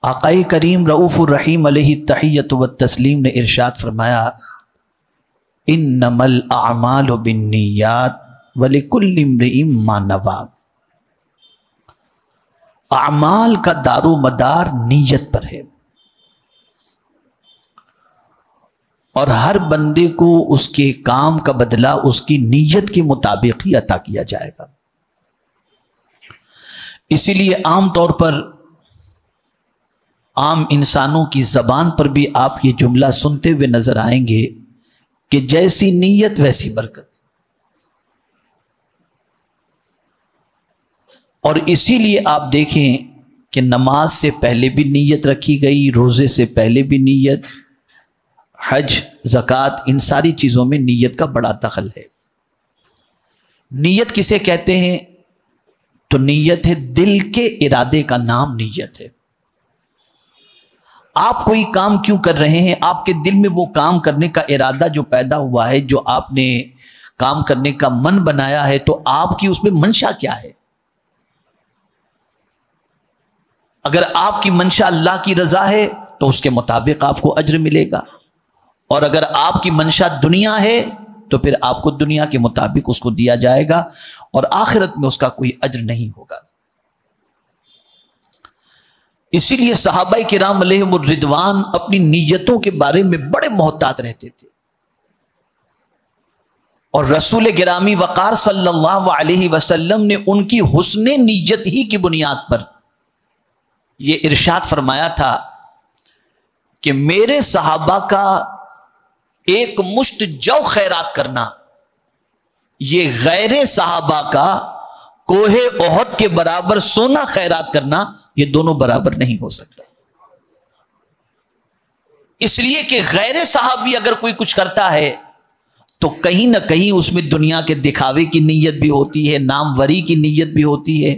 آقائے کریم رؤوف الرحیم علیہ التحیۃ والتسلیم نے ارشاد فرمایا انما الاعمال بالنیات ولکل امرئ ما نوی۔ اعمال کا دار و مدار نیت پر ہے اور ہر بندے کو اس کے کام کا بدلہ اس کی نیت کے مطابق ہی عطا کیا جائے گا۔ اسی لیے عام طور پر عام انسانوں کی زبان پر بھی آپ یہ جملہ سنتے ہوئے نظر آئیں گے کہ جیسی نیت ویسی برکت۔ اور اسی لیے آپ دیکھیں کہ نماز سے پہلے بھی نیت رکھی گئی، روزے سے پہلے بھی نیت، حج، زکوٰۃ، ان ساری چیزوں میں نیت کا بڑا دخل ہے۔ نیت کسے کہتے ہیں؟ تو نیت ہے دل کے ارادے کا نام نیت ہے۔ آپ کوئی کام کیوں کر رہے ہیں؟ آپ کے دل میں وہ کام کرنے کا ارادہ جو پیدا ہوا ہے، جو آپ نے کام کرنے کا من بنایا ہے، تو آپ کی اس میں منشا کیا ہے؟ اگر آپ کی منشا اللہ کی رضا ہے تو اس کے مطابق آپ کو اجر ملے گا، اور اگر آپ کی منشا دنیا ہے تو پھر آپ کو دنیا کے مطابق اس کو دیا جائے گا اور آخرت میں اس کا کوئی اجر نہیں ہوگا۔ اسی لیے صحابہ کرام علیہم الرضوان اپنی نیتوں کے بارے میں بڑے محتاط رہتے تھے، اور رسول گرامی وقار صلی اللہ علیہ وسلم نے ان کی حسن نیت ہی کی بنیاد پر یہ ارشاد فرمایا تھا کہ میرے صحابہ کا ایک مشت جو خیرات کرنا، یہ غیر صحابہ کا کوہ احد کے برابر سونا خیرات کرنا، یہ دونوں برابر نہیں ہو سکتا۔ اس لیے کہ غیر صحابی اگر کوئی کچھ کرتا ہے تو کہیں نہ کہیں اس میں دنیا کے دکھاوے کی نیت بھی ہوتی ہے، ناموری کی نیت بھی ہوتی ہے،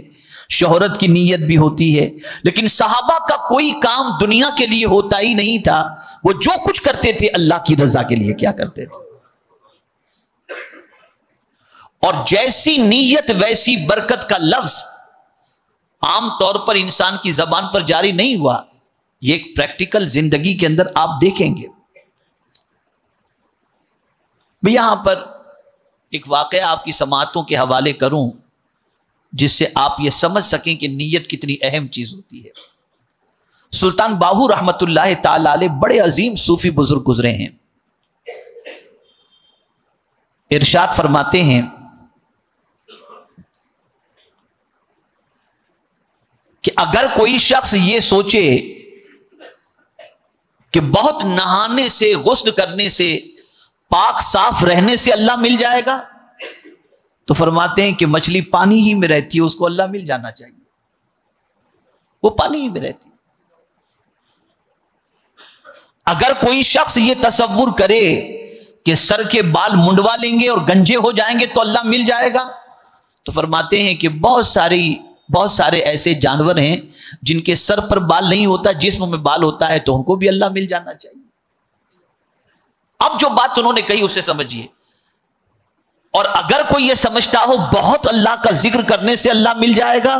شہرت کی نیت بھی ہوتی ہے، لیکن صحابہ کا کوئی کام دنیا کے لیے ہوتا ہی نہیں تھا۔ وہ جو کچھ کرتے تھے اللہ کی رضا کے لیے کیا کرتے تھے، اور جیسی نیت ویسی برکت کا لفظ عام طور پر انسان کی زبان پر جاری نہیں ہوا، یہ ایک پریکٹیکل زندگی کے اندر آپ دیکھیں گے۔ میں یہاں پر ایک واقعہ آپ کی سماعتوں کے حوالے کروں جس سے آپ یہ سمجھ سکیں کہ نیت کتنی اہم چیز ہوتی ہے۔ سلطان باہو رحمت اللہ تعالی علیہ بڑے عظیم صوفی بزرگ گزرے ہیں۔ ارشاد فرماتے ہیں کہ اگر کوئی شخص یہ سوچے کہ بہت نہانے سے، غسل کرنے سے، پاک صاف رہنے سے اللہ مل جائے گا، تو فرماتے ہیں کہ مچھلی پانی ہی میں رہتی ہے، اس کو اللہ مل جانا چاہیے، وہ پانی ہی میں رہتی ہے۔ اگر کوئی شخص یہ تصور کرے کہ سر کے بال منڈوا لیں گے اور گنجے ہو جائیں گے تو اللہ مل جائے گا، تو فرماتے ہیں کہ بہت سارے ایسے جانور ہیں جن کے سر پر بال نہیں ہوتا، جسم میں بال ہوتا ہے، تو ان کو بھی اللہ مل جانا چاہیے۔ اب جو بات انہوں نے کہی اسے سمجھیے، اور اگر کوئی یہ سمجھتا ہو بہت اللہ کا ذکر کرنے سے اللہ مل جائے گا،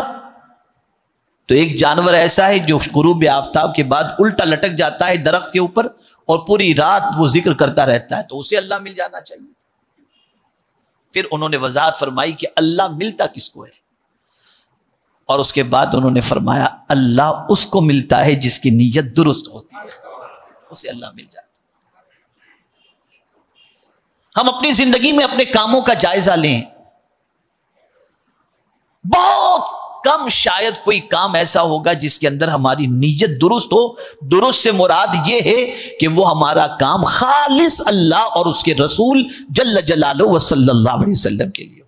تو ایک جانور ایسا ہے جو غروب آفتاب کے بعد الٹا لٹک جاتا ہے درخت کے اوپر اور پوری رات وہ ذکر کرتا رہتا ہے، تو اسے اللہ مل جانا چاہیے۔ پھر انہوں نے وضاحت فرمائی کہ اللہ ملتا کس کو ہے، اور اس کے بعد انہوں نے فرمایا اللہ اس کو ملتا ہے جس کی نیت درست ہوتی ہے، اسے اللہ مل جاتا ہے۔ ہم اپنی زندگی میں اپنے کاموں کا جائزہ لیں، بہت کم شاید کوئی کام ایسا ہوگا جس کے اندر ہماری نیت درست ہو۔ درست سے مراد یہ ہے کہ وہ ہمارا کام خالص اللہ اور اس کے رسول جل جلالہ و صلی اللہ علیہ وسلم کے لیے ہو۔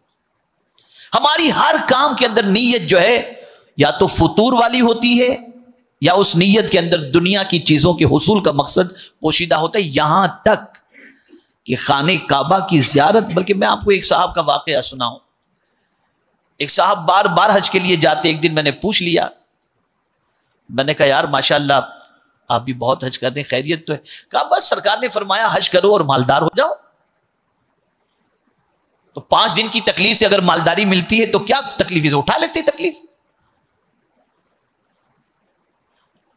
ہماری ہر کام کے اندر نیت جو ہے یا تو فطور والی ہوتی ہے، یا اس نیت کے اندر دنیا کی چیزوں کے حصول کا مقصد پوشیدہ ہوتا ہے، یہاں تک کہ خانہ کعبہ کی زیارت۔ بلکہ میں آپ کو ایک صاحب کا واقعہ سناؤں۔ ایک صاحب بار بار حج کے لیے جاتے، ایک دن میں نے پوچھ لیا، میں نے کہا یار ماشاءاللہ آپ بھی بہت حج کر رہے ہیں، خیریت تو ہے؟ کہا بس سرکار نے فرمایا حج کرو اور مالدار ہو جاؤ۔ تو 5 دن کی تکلیف سے اگر مالداری ملتی ہے تو کیا تکلیف ہے، اٹھا لیتے تکلیف۔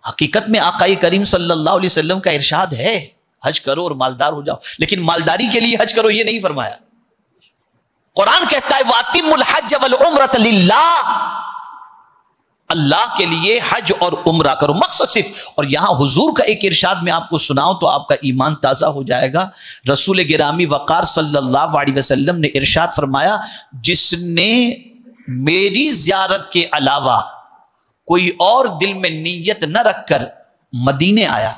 حقیقت میں آقا کریم صلی اللہ علیہ وسلم کا ارشاد ہے حج کرو اور مالدار ہو جاؤ، لیکن مالداری کے لیے حج کرو یہ نہیں فرمایا۔ قرآن کہتا ہے وَأَتِمُّ الْحَجَّ وَالْعُمْرَةَ لِلَّهِ، اللہ کے لیے حج اور عمرہ کرو، مقصد صرف۔ اور یہاں حضور کا ایک ارشاد میں آپ کو سناؤں تو آپ کا ایمان تازہ ہو جائے گا۔ رسول گرامی وقار صلی اللہ علیہ وسلم نے ارشاد فرمایا جس نے میری زیارت کے علاوہ کوئی اور دل میں نیت نہ رکھ کر مدینے آیا،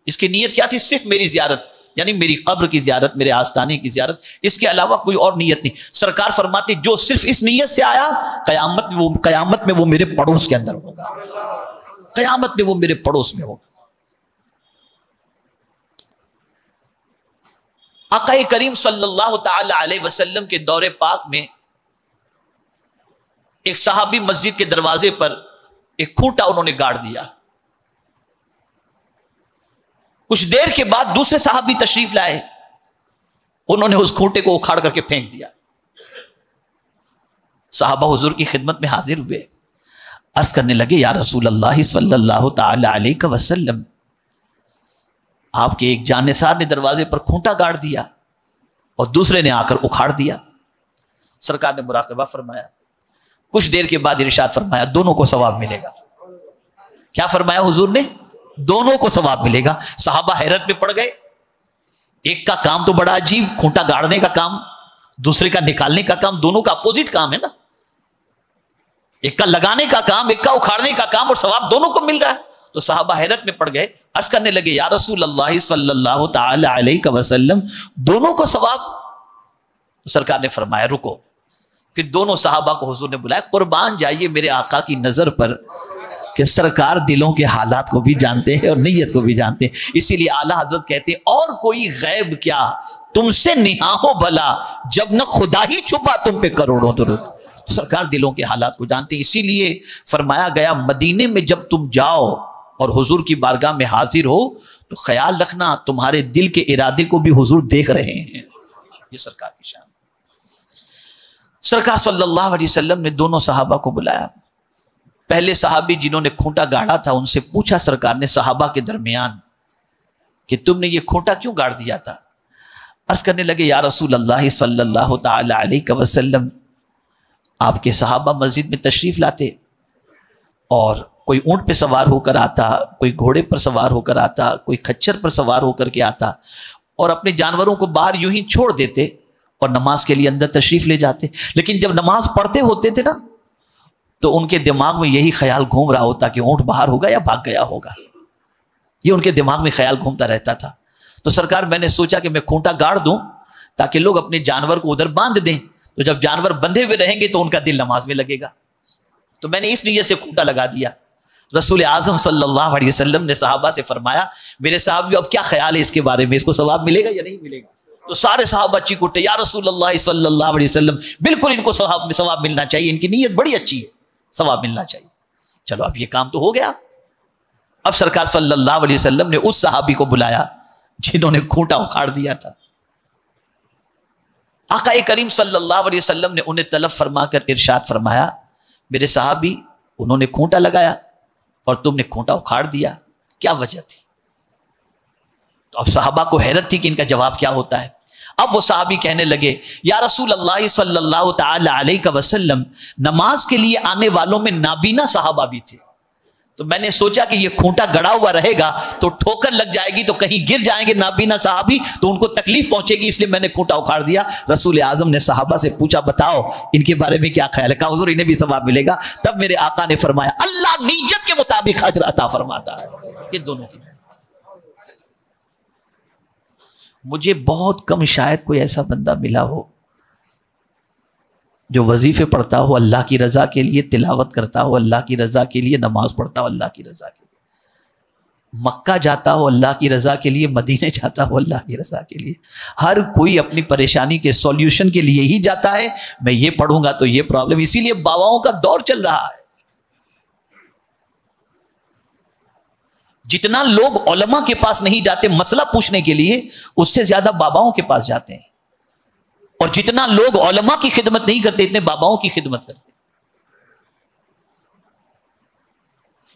اس کی نیت کیا تھی؟ صرف میری زیارت، یعنی میری قبر کی زیارت، میرے آستانے کی زیارت، اس کے علاوہ کوئی اور نیت نہیں۔ سرکار فرماتے جو صرف اس نیت سے آیا قیامت میں وہ میرے پڑوس کے اندر ہوگا، قیامت میں وہ میرے پڑوس میں ہوگا۔ آقا کریم صلی اللہ تعالی علیہ وسلم کے دور پاک میں ایک صحابی مسجد کے دروازے پر ایک کھوٹا انہوں نے گاڑ دیا۔ کچھ دیر کے بعد دوسرے صحابی تشریف لائے، انہوں نے اس کھوٹے کو اکھاڑ کر کے پھینک دیا۔ صحابہ حضور کی خدمت میں حاضر ہوئے، عرض کرنے لگے یا رسول اللہ صلی اللہ تعالی علیہ وسلم، آپ کے ایک جانثار نے دروازے پر کھوٹا گاڑ دیا اور دوسرے نے آ کر اکھاڑ دیا۔ سرکار نے مراقبہ فرمایا، کچھ دیر کے بعد ارشاد فرمایا دونوں کو ثواب ملے گا۔ کیا فرمایا حضور نے؟ دونوں کو ثواب ملے گا۔ صحابہ حیرت میں پڑ گئے، ایک کا کام تو بڑا عجیب، کھوٹا گاڑنے کا کام، دوسرے کا نکالنے کا کام، دونوں کا اپوزٹ کام ہے نا، ایک کا لگانے کا کام، ایک کا اکھاڑنے کا کام، اور ثواب دونوں کو مل رہا ہے۔ تو صحابہ حیرت میں پڑ گئے، عرض کرنے لگے یا رسول اللہ صلی اللہ تعالی علیہ وسلم دونوں کو ثواب؟ سرکار نے فرمایا رکو۔ پھر دونوں صحابہ کو حضور نے بلایا، قربان جائیے میرے آقا کی نظر پر کہ سرکار دلوں کے حالات کو بھی جانتے ہیں اور نیت کو بھی جانتے ہیں، اسی لیے اعلیٰ حضرت کہتے ہیں اور کوئی غیب کیا تم سے نہاں ہو بھلا جب نہ خدا ہی چھپا تم پہ کروڑوں درود۔ سرکار دلوں کے حالات کو جانتے ہیں، اسی لیے فرمایا گیا مدینے میں جب تم جاؤ اور حضور کی بارگاہ میں حاضر ہو تو خیال رکھنا تمہارے دل کے ارادے کو بھی حضور دیکھ رہے ہیں۔ یہ سرکار کی شان۔ سرکار صلی اللہ علیہ وسلم نے دونوں صحابہ کو بلایا۔ پہلے صحابی جنہوں نے کھوٹا گاڑا تھا ان سے پوچھا سرکار نے صحابہ کے درمیان کہ تم نے یہ کھوٹا کیوں گاڑ دیا تھا؟ عرض کرنے لگے یا رسول اللہ صلی اللہ تعالی علیہ وسلم، آپ کے صحابہ مسجد میں تشریف لاتے اور کوئی اونٹ پہ سوار ہو کر آتا، کوئی گھوڑے پر سوار ہو کر آتا، کوئی کچھر پر سوار ہو کر کے آتا اور اپنے جانوروں کو باہر یوں ہی چھوڑ دیتے اور نماز کے لیے اندر تشریف لے جاتے، لیکن جب نماز پڑھتے ہوتے تھے نا تو ان کے دماغ میں یہی خیال گھوم رہا ہوتا کہ اونٹ باہر ہوگا یا بھاگ گیا ہوگا، یہ ان کے دماغ میں خیال گھومتا رہتا تھا۔ تو سرکار میں نے سوچا کہ میں کھوٹا گاڑ دوں تاکہ لوگ اپنے جانور کو ادھر باندھ دیں، تو جب جانور بندھے ہوئے رہیں گے تو ان کا دل نماز میں لگے گا، تو میں نے اس نیت سے کھوٹا لگا دیا۔ رسول اعظم صلی اللہ علیہ وسلم نے صحابہ سے فرمایا میرے صحابیوں اب کیا خیال ہے اس کے بارے میں، اس کو ثواب ملے گا یا نہیں ملے گا؟ تو سارے صحابہ چیخ اٹھے یا رسول اللہ صلی اللہ علیہ وسلم بالکل ان کو ثواب ملنا چاہیے، ان کی نیت بڑی اچھی ہے، ثواب ملنا چاہیے۔ چلو اب یہ کام تو ہو گیا۔ اب سرکار صلی اللہ علیہ وسلم نے اس صحابی کو بلایا جنہوں نے کھوٹا اکھاڑ دیا تھا۔ آقا کریم صلی اللہ علیہ وسلم نے انہیں طلب فرما کر ارشاد فرمایا میرے صحابی انہوں نے کھوٹا لگایا اور تم نے کھوٹا اکھاڑ دیا، کیا وجہ تھی؟ تو اب صحابہ کو حیرت تھی کہ ان کا جواب کیا ہوتا ہے۔ اب وہ صحابی کہنے لگے یا رسول اللہ صلی اللہ تعالی علیہ وسلم نماز کے لیے آنے والوں میں نابینا صحابہ بھی تھے، تو میں نے سوچا کہ یہ کھوٹا گڑا ہوا رہے گا تو ٹھوکر لگ جائے گی تو کہیں گر جائیں گے نابینا صحابی تو ان کو تکلیف پہنچے گی، اس لیے میں نے کھوٹا اکھاڑ دیا۔ رسول اعظم نے صحابہ سے پوچھا بتاؤ ان کے بارے میں کیا خیال ہے؟ کہا حضور انہیں بھی ثواب ملے گا۔ تب میرے آقا نے فرمایا اللہ نیت کے مطابق اجر عطا فرماتا ہے، یہ دونوں کی۔ مجھے بہت کم شاید کوئی ایسا بندہ ملا ہو جو وظیفے پڑھتا ہو اللہ کی رضا کے لیے، تلاوت کرتا ہو اللہ کی رضا کے لیے، نماز پڑھتا ہو اللہ کی رضا کے لیے، مکہ جاتا ہو اللہ کی رضا کے لیے، مدینے جاتا ہو اللہ کی رضا کے لیے۔ ہر کوئی اپنی پریشانی کے سولوشن کے لیے ہی جاتا ہے، میں یہ پڑھوں گا تو یہ پرابلم، اسی لیے باباؤں کا دور چل رہا ہے۔ جتنا لوگ علماء کے پاس نہیں جاتے مسئلہ پوچھنے کے لیے، اس سے زیادہ باباؤں کے پاس جاتے ہیں، اور جتنا لوگ علماء کی خدمت نہیں کرتے اتنے باباؤں کی خدمت کرتے ہیں۔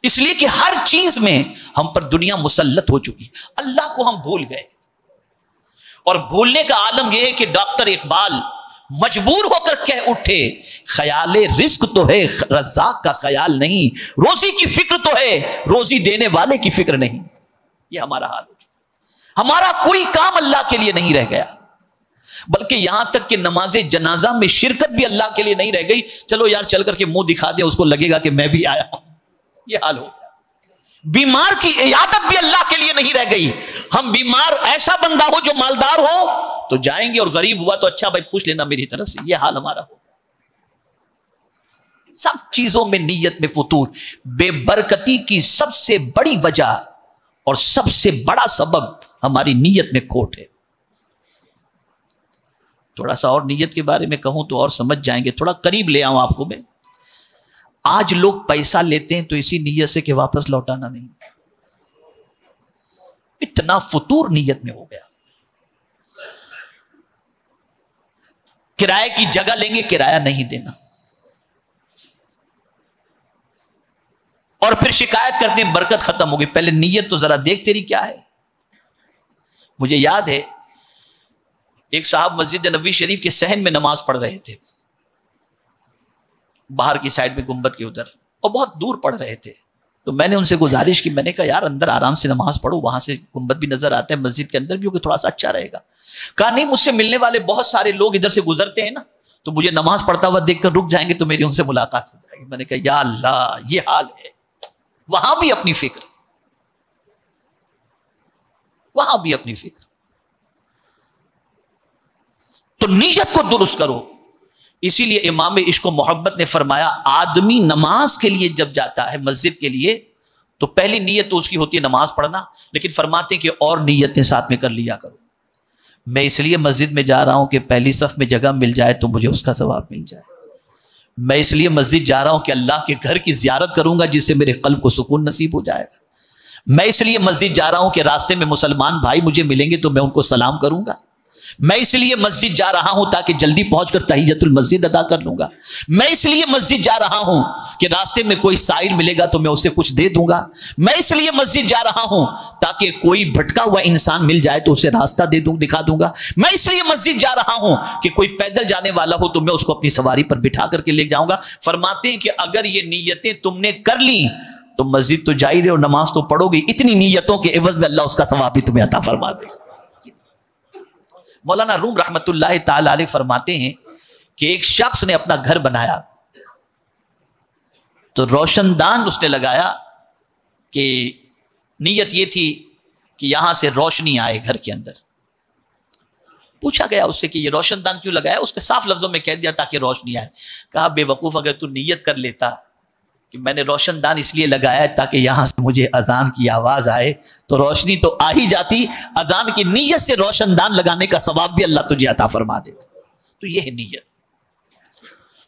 اس لیے کہ ہر چیز میں ہم پر دنیا مسلط ہو چکی، اللہ کو ہم بھول گئے. اور بھولنے کا عالم یہ ہے کہ ڈاکٹر اقبال مجبور ہو کر کہہ اٹھے، خیال رزق تو ہے رزاق کا خیال نہیں، روزی کی فکر تو ہے روزی دینے والے کی فکر نہیں. یہ ہمارا حال ہو گیا. ہمارا کوئی کام اللہ کے لیے نہیں رہ گیا، بلکہ یہاں تک کہ نماز جنازہ میں شرکت بھی اللہ کے لیے نہیں رہ گئی. چلو یار چل کر کے منہ دکھا دیں، اس کو لگے گا کہ میں بھی آیا ہوں. یہ حال ہو گیا. بیمار کی عیادت بھی اللہ کے لیے نہیں رہ گئی. ہم بیمار ایسا بندہ ہو جو مالدار ہو تو جائیں گے، اور غریب ہوا تو اچھا بھائی پوچھ لینا میری طرف سے. یہ حال ہمارا ہو. سب چیزوں میں نیت میں فطور. بے برکتی کی سب سے بڑی وجہ اور سب سے بڑا سبب ہماری نیت میں کھوٹ ہے. تھوڑا سا اور نیت کے بارے میں کہوں تو اور سمجھ جائیں گے. تھوڑا قریب لے آؤں آپ کو میں. آج لوگ پیسہ لیتے ہیں تو اسی نیت سے کہ واپس لوٹانا نہیں. اتنا فطور نیت میں ہو گیا. کرائے کی جگہ لیں گے، کرایہ نہیں دینا، اور پھر شکایت کرتے ہیں برکت ختم ہو گئی. پہلے نیت تو ذرا دیکھ تیری کیا ہے. مجھے یاد ہے ایک صاحب مسجد نبوی شریف کے صحن میں نماز پڑھ رہے تھے، باہر کی سائڈ میں گنبد کے ادھر، اور بہت دور پڑھ رہے تھے. تو میں نے ان سے گزارش کی، میں نے کہا یار اندر آرام سے نماز پڑھو، وہاں سے گنبد بھی نظر آتا ہے، مسجد کے اندر بھی ہو کہ تھوڑا سا اچھا رہے گا. کہا نہیں، مجھ سے ملنے والے بہت سارے لوگ ادھر سے گزرتے ہیں نا، تو مجھے نماز پڑھتا ہوا دیکھ کر رک جائیں گے تو میری ان سے ملاقات ہو جائے گی. میں نے کہا یا اللہ یہ حال ہے. وہاں بھی اپنی فکر، وہاں بھی اپنی فکر. تو نیت کو درست کرو. اسی لیے امام عشق و محبت نے فرمایا آدمی نماز کے لیے جب جاتا ہے مسجد کے لیے تو پہلی نیت تو اس کی ہوتی ہے نماز پڑھنا، لیکن فرماتے ہیں کہ اور نیتیں ساتھ میں کر لیا کرو. میں اس لیے مسجد میں جا رہا ہوں کہ پہلی صف میں جگہ مل جائے تو مجھے اس کا ثواب مل جائے. میں اس لیے مسجد جا رہا ہوں کہ اللہ کے گھر کی زیارت کروں گا جس سے میرے قلب کو سکون نصیب ہو جائے گا. میں اس لیے مسجد جا رہا ہوں کہ راستے میں مسلمان بھائی مجھے ملیں گے تو میں ان کو سلام کروں گا. میں اس لیے مسجد جا رہا ہوں تاکہ جلدی پہنچ کر تحیۃ المسجد ادا کر لوں گا. میں اس لیے مسجد جا رہا ہوں کہ راستے میں کوئی سائل ملے گا تو میں اسے کچھ دے دوں گا. میں اس لیے مسجد جا رہا ہوں تاکہ کوئی بھٹکا ہوا انسان مل جائے تو اسے راستہ دکھا دوں گا. میں اس لیے مسجد جا رہا ہوں کہ کوئی پیدل جانے والا ہو تو میں اس کو اپنی سواری پر بٹھا کر کے لے جاؤں گا. فرماتے ہیں کہ اگر یہ نیتیں تم نے کر لی تو مسجد تو جا ہی رہے اور نماز تو پڑھو گی. اتنی نیتوں کے عوض میں اللہ اس کا ثواب بھی تمہیں عطا فرما دے گا. مولانا روم رحمت اللہ تعالی علیہ فرماتے ہیں کہ ایک شخص نے اپنا گھر بنایا تو روشن دان اس نے لگایا کہ نیت یہ تھی کہ یہاں سے روشنی آئے گھر کے اندر. پوچھا گیا اس سے کہ یہ روشن دان کیوں لگایا؟ اس نے صاف لفظوں میں کہہ دیا تاکہ روشنی آئے. کہا بے وقوف، اگر تو نیت کر لیتا کہ میں نے روشن دان اس لیے لگایا ہے تاکہ یہاں سے مجھے اذان کی آواز آئے تو روشنی تو آ ہی جاتی. اذان کی نیت سے روشن دان لگانے کا ثواب بھی اللہ تجھے عطا فرما دیتا. تو یہ ہے نیت.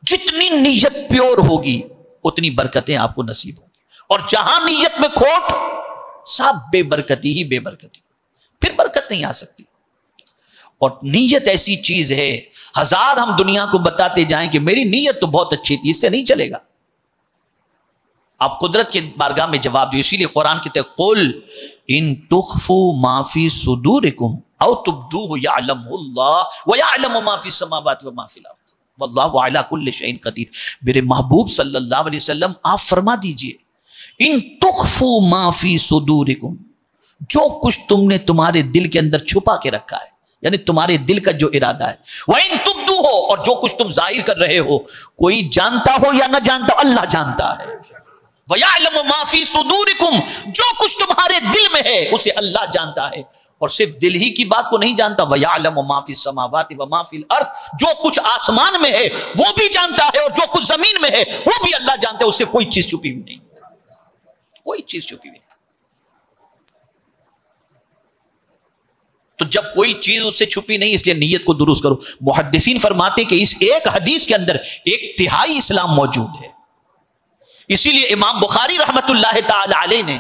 جتنی نیت پیور ہوگی اتنی برکتیں آپ کو نصیب ہوں گی، اور جہاں نیت میں کھوٹ سب بے برکتی ہی بے برکتی، پھر برکت نہیں آ سکتی. اور نیت ایسی چیز ہے، ہزار ہم دنیا کو بتاتے جائیں کہ میری نیت تو بہت اچھی تھی، اس سے نہیں چلے گا. آپ قدرت کے بارگاہ میں جواب دو. اسی لیے قرآن کی تحت قل ان تخفوا ما فی صدورکم او تبدوه یعلمہ اللہ ویعلم ما فی السماوات وما فی الارض واللہ علی کل شیء قدیر. میرے محبوب صلی اللہ علیہ وسلم آپ فرما دیجئے ان تخفوا ما فی صدورکم، جو کچھ تم نے تمہارے دل کے اندر چھپا کے رکھا ہے، یعنی تمہارے دل کا جو ارادہ ہے، وَإِن تُبْدُوهُ، اور جو کچھ تم ظاہر کر رہے ہو، کوئی جانتا ہو یا نہ جانتا ہو، اللہ جانتا ہے. وَيَعْلَمُ مَا فِي صُدُورِكُمْ، جو کچھ تمہارے دل میں ہے اسے اللہ جانتا ہے. اور صرف دل ہی کی بات کو نہیں جانتا، وَيَعْلَمُ مَا فِي السَّمَاوَاتِ وَمَا فِي الْأَرْضِ، جو کچھ آسمان میں ہے وہ بھی جانتا ہے، اور جو کچھ زمین میں ہے وہ بھی اللہ جانتا ہے. اس سے کوئی چیز چھپی ہوئی نہیں، کوئی چیز چھپی ہوئی نہیں. تو جب کوئی چیز اس سے چھپی نہیں، اس لیے نیت کو درست کرو. محدثین فرماتے کہ اس ایک حدیث کے اندر 1/3 اسلام موجود ہے. اسی لیے امام بخاری رحمت اللہ تعالی علیہ نے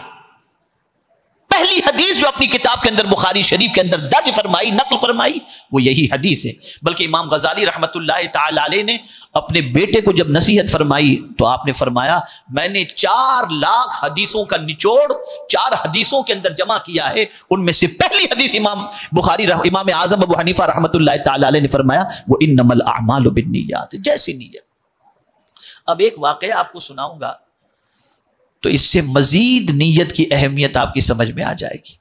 پہلی حدیث جو اپنی کتاب کے اندر بخاری شریف کے اندر درج فرمائی، نقل فرمائی، وہ یہی حدیث ہے۔ بلکہ امام غزالی رحمت اللہ تعالی علیہ نے اپنے بیٹے کو جب نصیحت فرمائی تو آپ نے فرمایا میں نے 4 لاکھ حدیثوں کا نچوڑ 4 حدیثوں کے اندر جمع کیا ہے، ان میں سے پہلی حدیث امام اعظم ابو حنیفہ رحمت اللہ تعالی علیہ نے فرمایا وہ انما الاعمال بالنیات، جیسی نیت۔ اب ایک واقعہ آپ کو سناؤں گا تو اس سے مزید نیت کی اہمیت آپ کی سمجھ میں آ جائے گی۔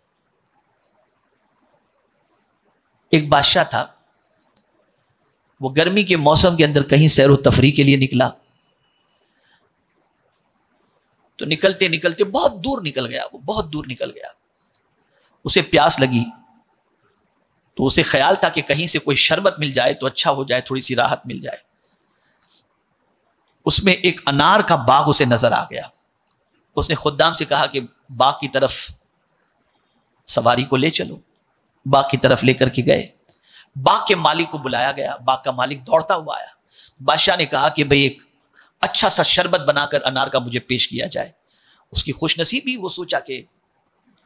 ایک بادشاہ تھا، وہ گرمی کے موسم کے اندر کہیں سیر و تفریح کے لیے نکلا، تو نکلتے نکلتے بہت دور نکل گیا، وہ بہت دور نکل گیا، اسے پیاس لگی، تو اسے خیال تھا کہ کہیں سے کوئی شربت مل جائے تو اچھا ہو جائے، تھوڑی سی راحت مل جائے۔ اس میں ایک انار کا باغ اسے نظر آ گیا، اس نے خدام سے کہا کہ باغ کی طرف سواری کو لے چلو، باغ کی طرف لے کر کے گئے، باغ کے مالک کو بلایا گیا، باغ کا مالک دوڑتا ہوا آیا، بادشاہ نے کہا کہ بھئی ایک اچھا سا شربت بنا کر انار کا مجھے پیش کیا جائے۔ اس کی خوش نصیبی، وہ سوچا کہ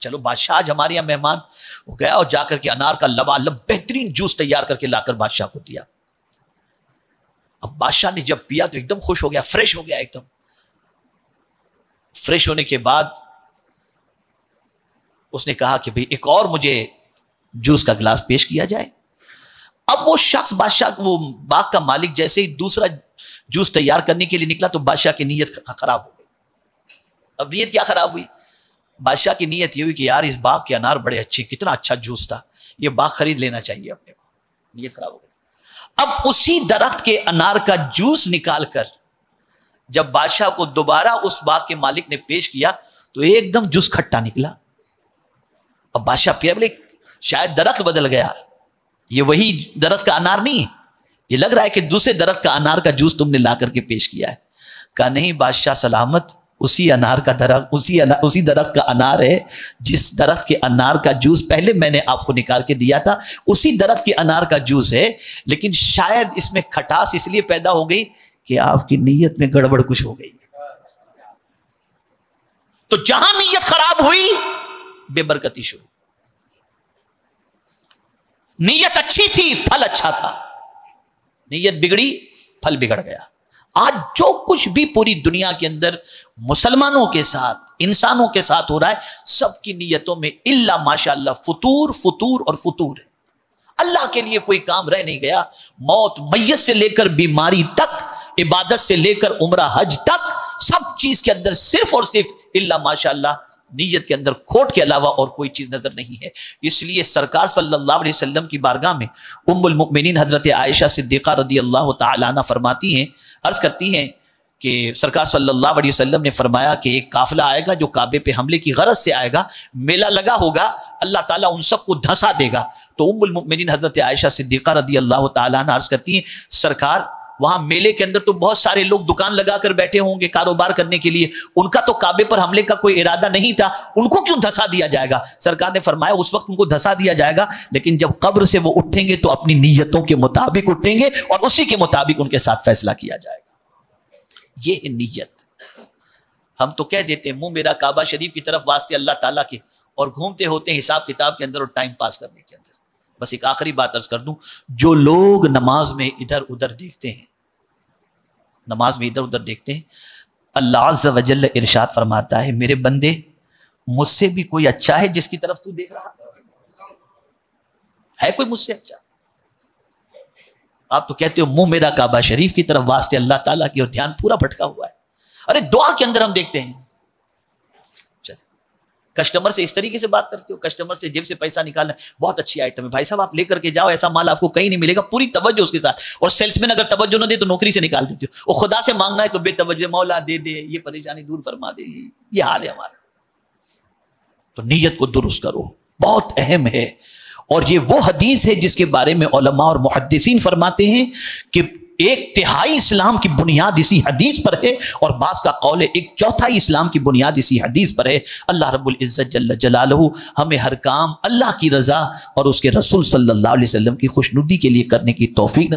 چلو بادشاہ آج ہمارے یہاں مہمان، وہ گیا اور جا کر کے انار کا لبالب بہترین جوس تیار کر کے لا کر بادشاہ کو دیا۔ اب بادشاہ نے جب پیا تو ایک دم خوش ہو گیا، فریش ہو گیا، ایک دم فریش ہونے کے بعد اس نے کہا کہ بھئی ایک اور مجھے جوس کا گلاس پیش کیا جائے۔ اب وہ شخص بادشاہ، وہ باغ کا مالک جیسے ہی دوسرا جوس تیار کرنے کے لیے نکلا تو بادشاہ کی نیت خراب ہو گئی۔ اب نیت کیا خراب ہوئی؟ بادشاہ کی نیت یہ ہوئی کہ یار اس باغ کے انار بڑے اچھے، کتنا اچھا جوس تھا، یہ باغ خرید لینا چاہیے اپنے کو، نیت خراب ہو گئی۔ اب اسی درخت کے انار کا جوس نکال کر جب بادشاہ کو دوبارہ اس باغ کے مالک نے پیش کیا تو ایک دم جوس کھٹا نکلا۔ اب بادشاہ پیا، بولے شاید درخت بدل گیا، یہ وہی درخت کا انار نہیں ہے، یہ لگ رہا ہے کہ دوسرے درخت کا انار کا جوس تم نے لا کر کے پیش کیا ہے۔ کہا نہیں بادشاہ سلامت، اسی انار کا درخت، اسی درخت کا انار ہے، جس درخت کے انار کا جوس پہلے میں نے آپ کو نکال کے دیا تھا، اسی درخت کے انار کا جوس ہے، لیکن شاید اس میں کھٹاس اس لیے پیدا ہو گئی کہ آپ کی نیت میں گڑبڑ کچھ ہو گئی۔ تو جہاں نیت خراب ہوئی بے برکتی شروع۔ نیت اچھی تھی، پھل اچھا تھا، نیت بگڑی، پھل بگڑ گیا۔ آج جو کچھ بھی پوری دنیا کے اندر مسلمانوں کے ساتھ، انسانوں کے ساتھ ہو رہا ہے، سب کی نیتوں میں الا ماشاءاللہ فطور فطور اور فطور ہے۔ اللہ کے لیے کوئی کام رہ نہیں گیا۔ موت، میت سے لے کر بیماری تک، عبادت سے لے کر عمرہ حج تک، سب چیز کے اندر صرف اور صرف الا ماشاءاللہ نیت کے اندر کھوٹ کے علاوہ اور کوئی چیز نظر نہیں ہے۔ اس لیے سرکار صلی اللہ علیہ وسلم کی بارگاہ میں ام المؤمنین حضرت عائشہ صدیقہ رضی اللہ تعالی عنہ فرماتی ہیں، عرض کرتی ہیں کہ سرکار صلی اللہ علیہ وسلم نے فرمایا کہ ایک قافلہ آئے گا جو کعبے پہ حملے کی غرض سے آئے گا، میلہ لگا ہوگا، اللہ تعالیٰ ان سب کو دھنسا دے گا۔ تو ام المؤمنین حضرت عائشہ صدیقہ رضی اللہ تعالی عنہ عرض کرتی ہیں سرکار وہاں میلے کے اندر تو بہت سارے لوگ دکان لگا کر بیٹھے ہوں گے کاروبار کرنے کے لیے، ان کا تو کعبے پر حملے کا کوئی ارادہ نہیں تھا، ان کو کیوں دھسا دیا جائے گا؟ سرکار نے فرمایا اس وقت ان کو دھسا دیا جائے گا، لیکن جب قبر سے وہ اٹھیں گے تو اپنی نیتوں کے مطابق اٹھیں گے اور اسی کے مطابق ان کے ساتھ فیصلہ کیا جائے گا۔ یہ ہے نیت۔ ہم تو کہہ دیتے ہیں منہ میرا کعبہ شریف کی طرف واسطے اللہ تعالیٰ کے، اور گھومتے ہوتے ہیں حساب کتاب کے اندر اور ٹائم پاس کرنے کے اندر۔ بس ایک آخری بات عرض کر دوں، جو لوگ نماز میں ادھر ادھر دیکھتے ہیں، نماز میں ادھر ادھر دیکھتے ہیں، اللہ عز و جل ارشاد فرماتا ہے میرے بندے مجھ سے بھی کوئی اچھا ہے جس کی طرف تو دیکھ رہا ہے؟ کوئی مجھ سے اچھا؟ آپ تو کہتے ہو منہ میرا کعبہ شریف کی طرف واسطے اللہ تعالیٰ کی، اور دھیان پورا بھٹکا ہوا ہے۔ ارے دعا کے اندر ہم دیکھتے ہیں، کسٹمر سے اس طریقے سے بات کرتے ہو، کسٹمر سے جیب سے پیسہ نکالنا، بہت اچھی آئٹم ہے بھائی صاحب آپ لے کر کے جاؤ، ایسا مال آپ کو کہیں نہیں ملے گا، پوری توجہ اس کے ساتھ، اور سیلس مین اگر توجہ نہ دے تو نوکری سے نکال دیتے ہو، اور خدا سے مانگنا ہے تو بے توجہ، مولا دے دے، یہ پریشانی دور فرما دے، یہ حال ہے ہمارا۔ تو نیت کو درست کرو، بہت اہم ہے۔ اور یہ وہ حدیث ہے جس کے بارے میں علماء اور محدثین فرماتے ہیں کہ 1/3 اسلام کی بنیاد اسی حدیث پر ہے، اور بعض کا قول ہے 1/4 اسلام کی بنیاد اسی حدیث پر ہے۔ اللہ رب العزت جل جلالہ ہمیں ہر کام اللہ کی رضا اور اس کے رسول صلی اللہ علیہ وسلم کی خوشنودی کے لیے کرنے کی توفیق